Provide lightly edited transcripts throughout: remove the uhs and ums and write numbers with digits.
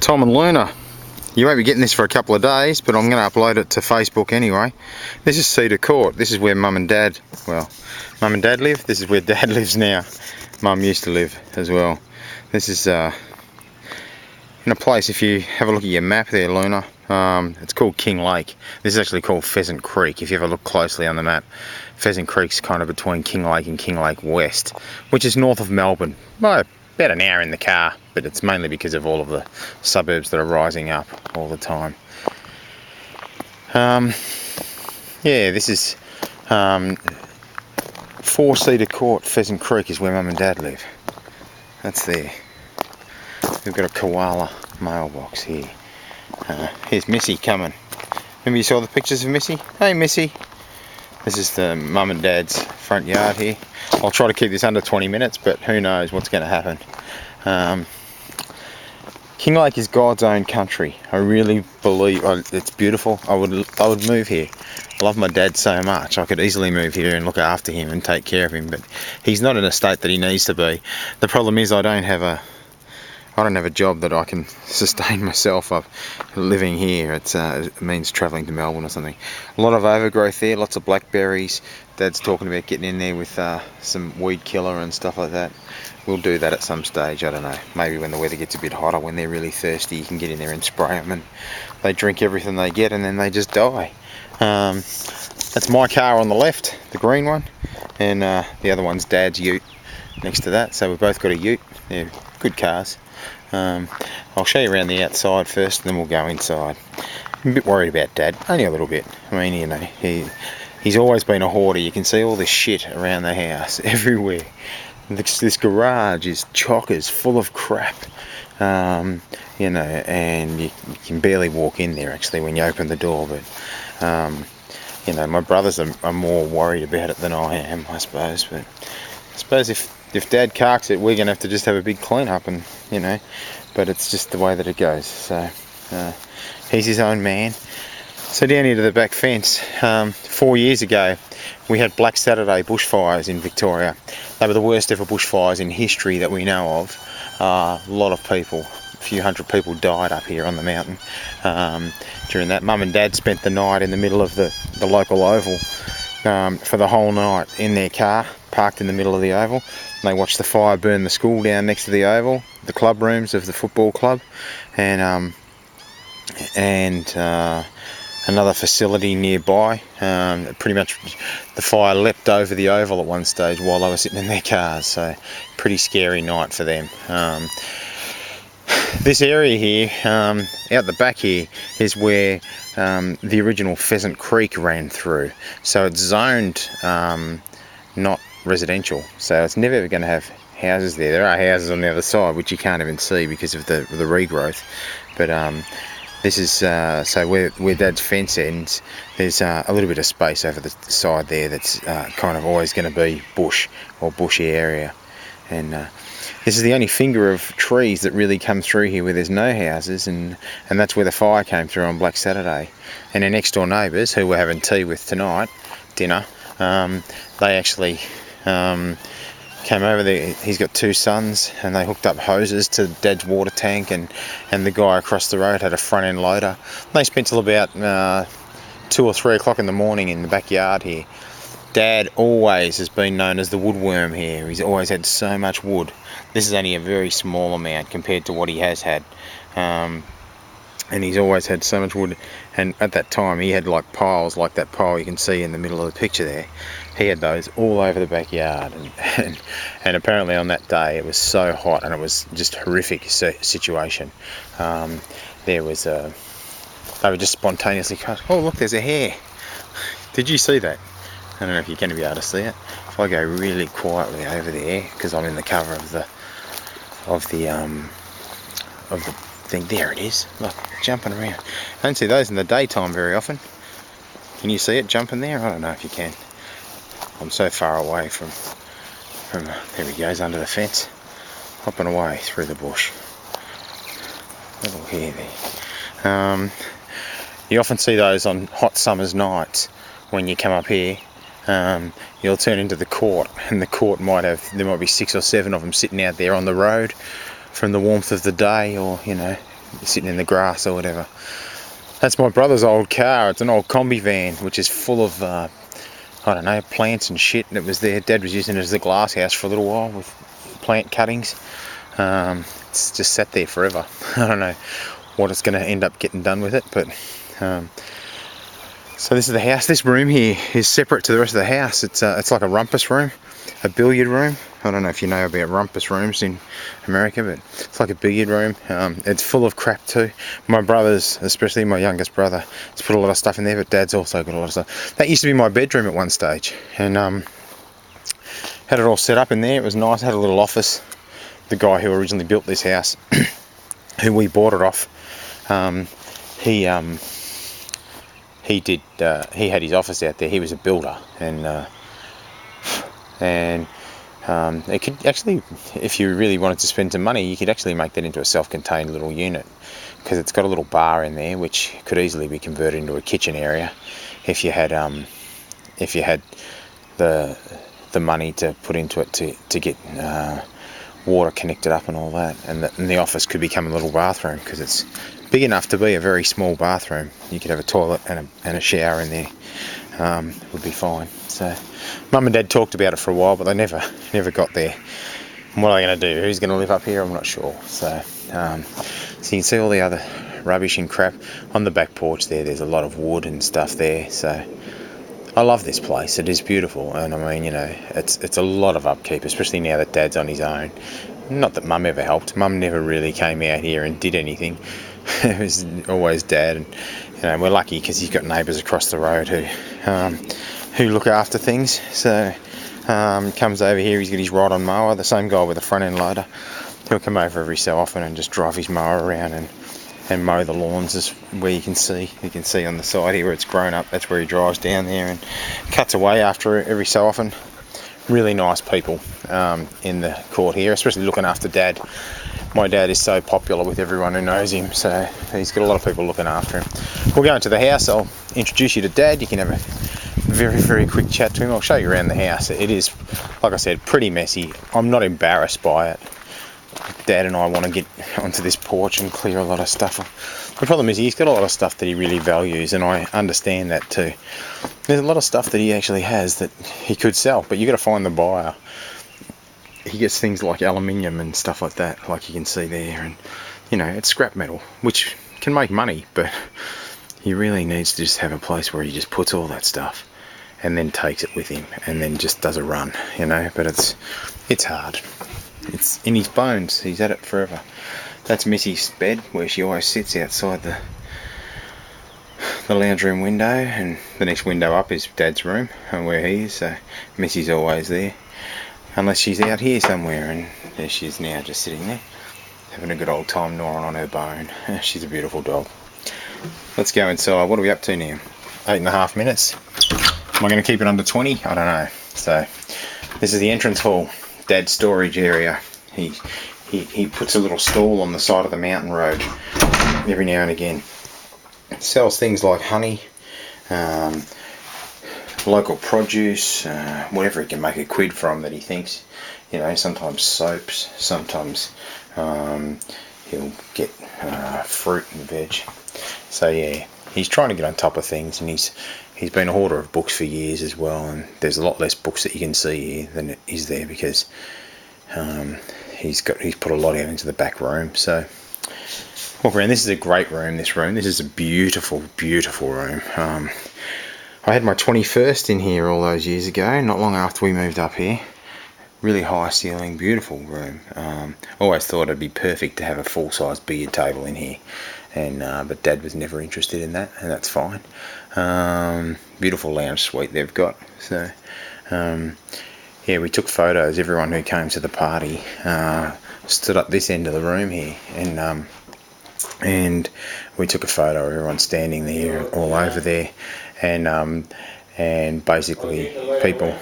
Tom and Luna. You won't be getting this for a couple of days, but I'm going to upload it to Facebook anyway. This is Cedar Court. This is where Mum and Dad, well, Mum and Dad live. This is where Dad lives now. Mum used to live as well. This is in a place, if you have a look at your map there, Luna, it's called King Lake. This is actually called Pheasant Creek. If you ever look closely on the map, Pheasant Creek's kind of between King Lake and King Lake West, which is north of Melbourne. Well, about an hour in the car, but it's mainly because of all of the suburbs that are rising up all the time. Yeah, this is 4 Cedar Court, Pheasant Creek is where Mum and Dad live. That's there. We've got a koala mailbox here. Here's Missy coming. Remember you saw the pictures of Missy? Hey Missy! This is the Mum and Dad's front yard here. I'll try to keep this under 20 minutes, but who knows what's going to happen. King Lake is God's own country. I really believe it's beautiful. I would move here. I love my dad so much. I could easily move here and look after him and take care of him, but he's not in a state that he needs to be. The problem is I don't have a job that I can sustain myself up living here. It means travelling to Melbourne or something. A lot of overgrowth there, lots of blackberries. Dad's talking about getting in there with some weed killer and stuff like that. We'll do that at some stage, I don't know. Maybe when the weather gets a bit hotter, when they're really thirsty, you can get in there and spray them and they drink everything they get and then they just die. That's my car on the left, the green one, and the other one's Dad's ute next to that. So we've both got a ute. They're good cars. I'll show you around the outside first and then we'll go inside. I'm a bit worried about Dad, only a little bit. I mean, you know, he's always been a hoarder. You can see all this shit around the house, everywhere. This garage is chockers, full of crap. You know, and you can barely walk in there actually when you open the door, but you know, my brothers are more worried about it than I am, I suppose. But I suppose if Dad carks it, we're going to have to just have a big clean up, and you know, but it's just the way that it goes. So he's his own man. So down here to the back fence, 4 years ago we had Black Saturday bushfires in Victoria. They were the worst ever bushfires in history that we know of. A lot of people, a few hundred people died up here on the mountain during that. Mum and Dad spent the night in the middle of the local oval for the whole night in their car, parked in the middle of the oval. And they watched the fire burn the school down next to the oval, the club rooms of the football club, and another facility nearby. Pretty much the fire leapt over the oval at one stage while they were sitting in their cars, so pretty scary night for them. This area here, out the back here, is where the original Pheasant Creek ran through. So it's zoned not residential, so it's never ever going to have houses there. There are houses on the other side which you can't even see because of the regrowth, but this is so where Dad's fence ends, there's a little bit of space over the side there that's kind of always going to be bush or bushy area, and this is the only finger of trees that really come through here where there's no houses, and that's where the fire came through on Black Saturday. And our next door neighbours, who we're having tea with tonight, dinner, they actually came over there. He's got 2 sons and they hooked up hoses to Dad's water tank, and the guy across the road had a front end loader. They spent till about 2 or 3 o'clock in the morning in the backyard here. Dad always has been known as the woodworm here. He's always had so much wood. This is only a very small amount compared to what he has had, and he's always had so much wood. And at that time he had like piles like that pile you can see in the middle of the picture there. He had those all over the backyard, and apparently on that day it was so hot and it was just a horrific situation. There was they were just spontaneously cut. Oh look, there's a hare. Did you see that? I don't know if you're going to be able to see it. If I go really quietly over there, because I'm in the cover of the thing, there it is. Look, jumping around. I don't see those in the daytime very often. Can you see it jumping there? I don't know if you can. I'm so far away from there he goes under the fence, hopping away through the bush. Little hare there. You often see those on hot summer's nights when you come up here. You'll turn into the court, and the court there might be 6 or 7 of them sitting out there on the road from the warmth of the day, or you know, sitting in the grass or whatever. That's my brother's old car. It's an old combi van, which is full of, I don't know, plants and shit that was there. Dad was using it as a glass house for a little while with plant cuttings. It's just sat there forever. I don't know what it's going to end up getting done with it, but so this is the house. This room here is separate to the rest of the house. It's like a rumpus room, a billiard room. I don't know if you know about rumpus rooms in America, but it's like a billiard room. It's full of crap too. My brothers, especially my youngest brother, has put a lot of stuff in there, but Dad's also got a lot of stuff. That used to be my bedroom at one stage, and had it all set up in there. It was nice. Had a little office. The guy who originally built this house, who we bought it off, he had his office out there. He was a builder, and it could actually, if you really wanted to spend some money, you could actually make that into a self-contained little unit, because it's got a little bar in there which could easily be converted into a kitchen area if you had the money to put into it to get water connected up and all that, and the office could become a little bathroom, because it's big enough to be a very small bathroom. You could have a toilet and a shower in there. Would be fine. So Mum and Dad talked about it for a while, but they never got there. And what are they going to do? Who's going to live up here? I'm not sure. So so you can see all the other rubbish and crap on the back porch there. There's a lot of wood and stuff there. So I love this place. It is beautiful, and I mean, you know, it's a lot of upkeep, especially now that Dad's on his own. Not that Mum ever helped. Mum never really came out here and did anything. It was always Dad, and you know, we're lucky because he's got neighbours across the road who look after things. So comes over here. He's got his rod-on mower. The same guy with the front end loader. He'll come over every so often and just drive his mower around and mow the lawns. Is where you can see on the side here where it's grown up. That's where he drives down there and cuts away after it every so often. Really nice people in the court here, especially looking after Dad. My dad is so popular with everyone who knows him, so he's got a lot of people looking after him. We'll go into the house. I'll introduce you to Dad. You can have a very, very quick chat to him. I'll show you around the house. It is, like I said, pretty messy. I'm not embarrassed by it. Dad and I want to get onto this porch and clear a lot of stuff. The problem is he's got a lot of stuff that he really values, and I understand that too. There's a lot of stuff that he actually has that he could sell, but you've got to find the buyer. He gets things like aluminium and stuff like that, like you can see there, and you know, it's scrap metal, which can make money, but he really needs to just have a place where he just puts all that stuff and then takes it with him and then just does a run, you know. But it's hard. It's in his bones. He's had it forever. That's Missy's bed, where she always sits outside the lounge room window, and the next window up is Dad's room and where he is. So Missy's always there, unless she's out here somewhere, and there she is now, just sitting there having a good old time gnawing on her bone. She's a beautiful dog. Let's go inside. What are we up to now? 8.5 minutes. Am I going to keep it under 20? I don't know. So this is the entrance hall. Dad's storage area. He puts a little stall on the side of the mountain road every now and again. Sells things like honey, local produce, whatever he can make a quid from that he thinks. You know, sometimes soaps, sometimes he'll get fruit and veg. So yeah, he's trying to get on top of things, and he's been a hoarder of books for years as well, and there's a lot less books that you can see here than is there, because he's put a lot out into the back room. So walk around. This is a great room. This is a beautiful, beautiful room. I had my 21st in here all those years ago, not long after we moved up here. Really high ceiling, beautiful room. Always thought it'd be perfect to have a full-size billiard table in here, and but Dad was never interested in that, and that's fine. Beautiful lounge suite they've got. So yeah, we took photos. Everyone who came to the party stood up this end of the room here, and we took a photo of everyone standing there, all over there, and basically people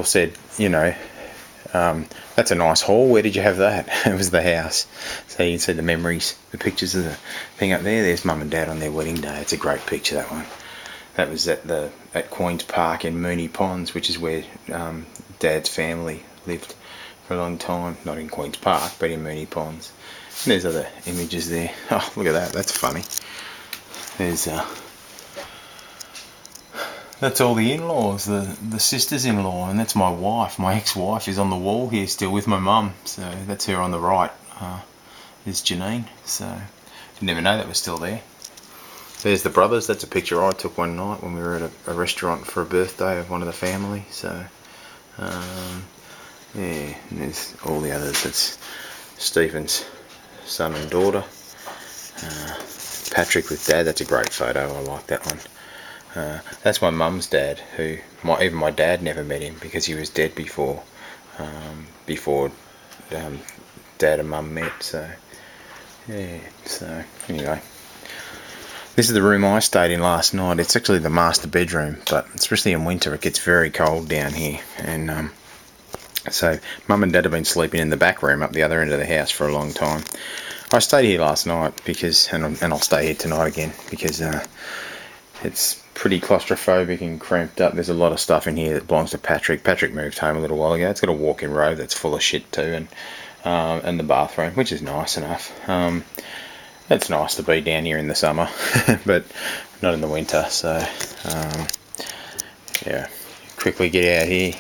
said, you know, that's a nice hall. Where did you have that? It was the house. So you can see the memories, the pictures of the thing up there. There's Mum and Dad on their wedding day. It's a great picture, that one. That was at Queen's Park in Moonee Ponds, which is where Dad's family lived for a long time. Not in Queen's Park, but in Moonee Ponds. And there's other images there. Oh, look at that. That's funny. There's that's all the in-laws, the sisters-in-law, and that's my wife. My ex-wife is on the wall here still with my mum. So that's her on the right. Is Janine. So didn't even know that was still there. There's the brothers. That's a picture I took one night when we were at a restaurant for a birthday of one of the family. So yeah, and there's all the others. That's Stephen's son and daughter. Patrick with Dad. That's a great photo. I like that one. That's my mum's dad, who even my dad never met him because he was dead before Dad and Mum met. So yeah. So anyway, this is the room I stayed in last night. It's actually the master bedroom, but especially in winter it gets very cold down here, and so Mum and Dad have been sleeping in the back room up the other end of the house for a long time. I stayed here last night because, and I'll stay here tonight again because it's pretty claustrophobic and cramped up. There's a lot of stuff in here that belongs to Patrick. Patrick moved home a little while ago. It's got a walk-in robe that's full of shit too, and the bathroom, which is nice enough. It's nice to be down here in the summer, but not in the winter. So yeah, quickly get out here.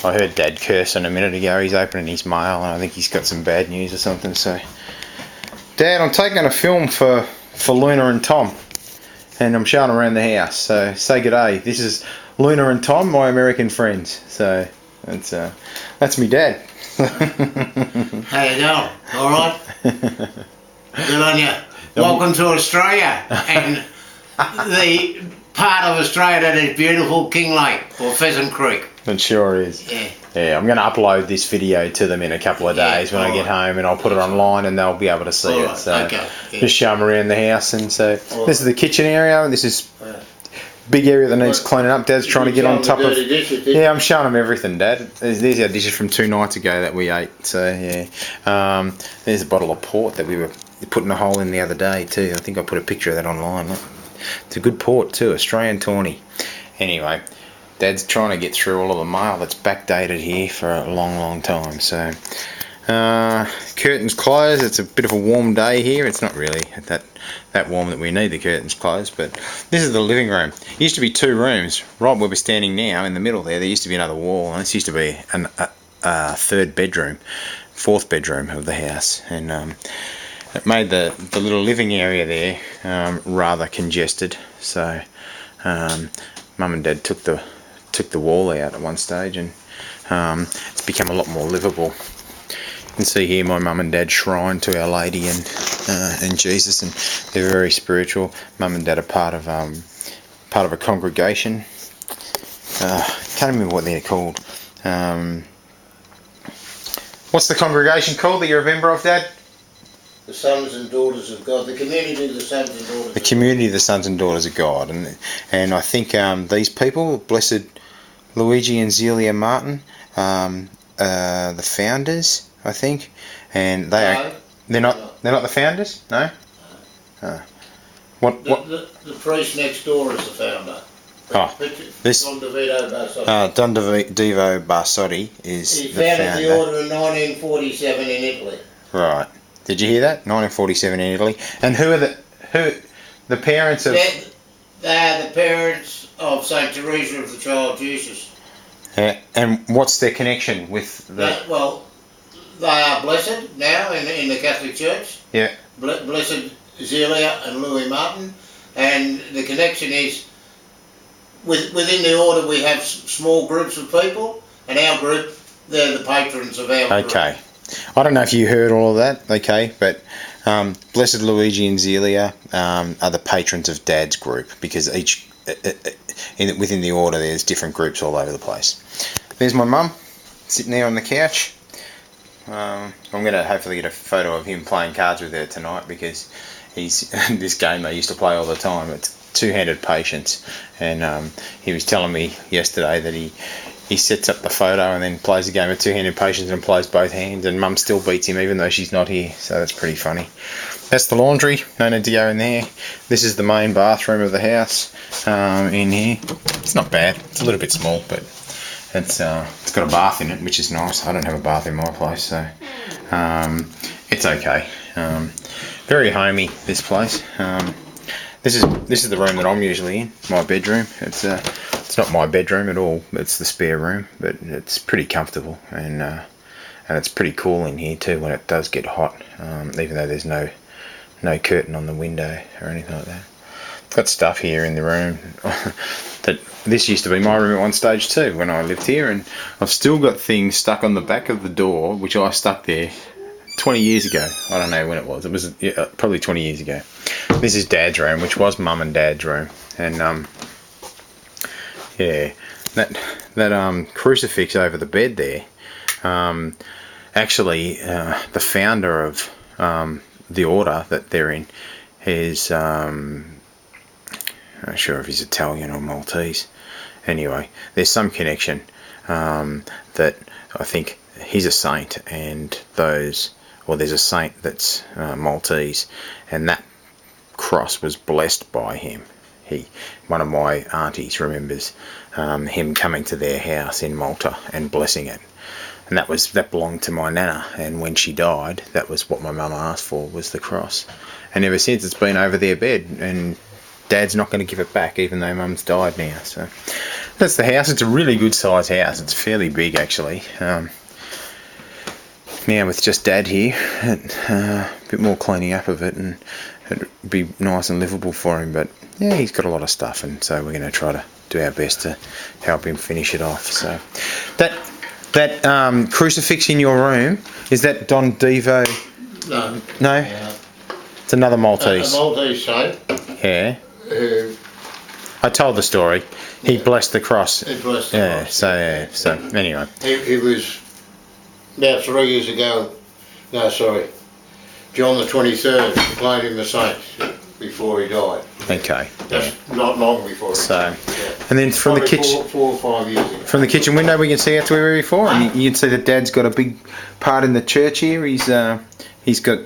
I heard Dad cursing a minute ago. He's opening his mail, and I think he's got some bad news or something. So, Dad, I'm taking a film for Luna and Tom, and I'm showing them around the house. So say good day. This is Luna and Tom, my American friends. So that's me dad. How you going? All right. Good on you. Welcome to Australia and the part of Australia that is beautiful, King Lake or Pheasant Creek. It sure is. Yeah. Yeah, I'm going to upload this video to them in a couple of days when I get home, and I'll put it online and they'll be able to see it. So okay. Yeah. Just show them around the house. And so this is the kitchen area, and this is big area that needs cleaning up. Dad's trying to get on top of. Yeah, I'm showing them everything, Dad. These are our dishes from 2 nights ago that we ate. So yeah, there's a bottle of port that we were putting a hole in the other day too. I think I put a picture of that online. It's a good port too, Australian tawny. Anyway, Dad's trying to get through all of the mail that's backdated here for a long time. So curtains closed. It's a bit of a warm day here. It's not really that warm that we need the curtains closed, but this is the living room. It used to be 2 rooms. Right where we're standing now in the middle there used to be another wall, and this used to be a 3rd bedroom, 4th bedroom of the house, and it made the little living area there rather congested. So Mum and Dad took the wall out at one stage, and it's become a lot more livable. You can see here my mum and dad's shrine to Our Lady and Jesus, and they're very spiritual. Mum and Dad are part of a congregation. Can't remember what they're called. What's the congregation called that you're a member of, Dad? The Sons and Daughters of God. The Community of the Sons and Daughters. The Community of the Sons and Daughters of God, and I think these people, Blessed Luigi and Zelia Martin, the founders, I think, and they're not the founders, no. What? The priest next door is the founder. This Don Devo Barsotti is the founder. He founded the order in 1947 in Italy. Right. Did you hear that? 1947 in Italy. And who are the parents of? They are the parents of Saint Teresa of the Child Jesus. And what's their connection with the? Well, they are blessed now in the Catholic Church. Yeah. Blessed Zelia and Louis Martin, and the connection is within the order we have small groups of people, and our group, they're the patrons of our group. Okay. I don't know if you heard all of that, okay, but Blessed Luigi and Zelia are the patrons of Dad's group, because within the order there's different groups all over the place. There's my mum sitting there on the couch. I'm going to hopefully get a photo of him playing cards with her tonight, because he's this game they used to play all the time. It's two-handed patience, and he was telling me yesterday that he sets up the photo and then plays a game of two-handed patience and plays both hands, and Mum still beats him even though she's not here, so that's pretty funny. That's the laundry, no need to go in there. This is the main bathroom of the house in here. It's not bad, it's a little bit small, but It's got a bath in it, which is nice. I don't have a bath in my place, so it's okay. Very homey, this place. This is the room that I'm usually in, my bedroom. It's not my bedroom at all. It's the spare room, but it's pretty comfortable, and it's pretty cool in here too when it does get hot. Even though there's no curtain on the window or anything like that. I've got stuff here in the room that this used to be my room at one stage too when I lived here, and I've still got things stuck on the back of the door which I stuck there 20 years ago. I don't know when it was. It was probably 20 years ago. This is Dad's room, which was Mum and Dad's room, and yeah, that crucifix over the bed there. Actually, the founder of the order that they're in is I'm not sure if he's Italian or Maltese. Anyway, there's some connection that I think he's a saint, and there's a saint that's Maltese, and that cross was blessed by him. One of my aunties remembers him coming to their house in Malta and blessing it, and that belonged to my nana. And when she died, that was what my mum asked for, was the cross. And ever since, it's been over their bed, and Dad's not going to give it back, even though Mum's died now. So that's the house. It's a really good size house. It's fairly big actually. Now with just Dad here, a bit more cleaning up of it, and it'd be nice and livable for him. But yeah, he's got a lot of stuff, and so we're going to try to do our best to help him finish it off. So that crucifix in your room, is that Don Devo? No. No? Yeah. It's another Maltese. A Maltese saint. Yeah. Who I told the story. He blessed the cross. He blessed the Yeah, cross. so anyway. He was about 3 years ago. No, sorry. John the 23rd proclaimed him a saint before he died. Okay. That's not long before. So, Yeah. and then from the Probably kitchen, 4 or 5 years ago. from the kitchen window, we can see out to where we were before, and you can see that Dad's got a big part in the church here. He's got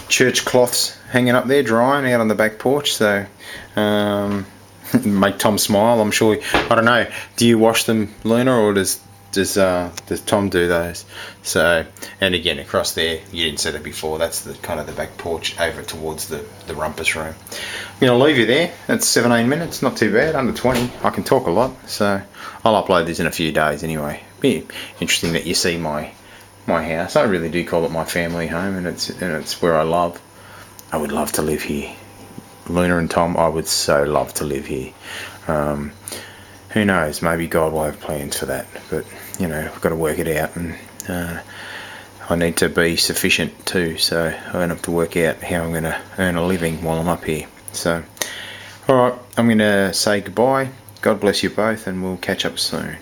church cloths hanging up there, drying out on the back porch. So, make Tom smile. I'm sure. I don't know. Do you wash them, Luna, or does Tom do those? So, and again across there, you didn't see that before. That's the kind of the back porch over towards the rumpus room. I'm going to leave you there. That's 17 minutes. Not too bad. Under 20. I can talk a lot. So I'll upload this in a few days anyway. Be interesting that you see my house. I really do call it my family home, and it's where I would love to live here. Luna and Tom, I would so love to live here. Who knows, maybe God will have plans for that, but you know, I've got to work it out, and I need to be sufficient too, so I don't have to work out how I'm going to earn a living while I'm up here. So alright, I'm going to say goodbye. God bless you both, and we'll catch up soon.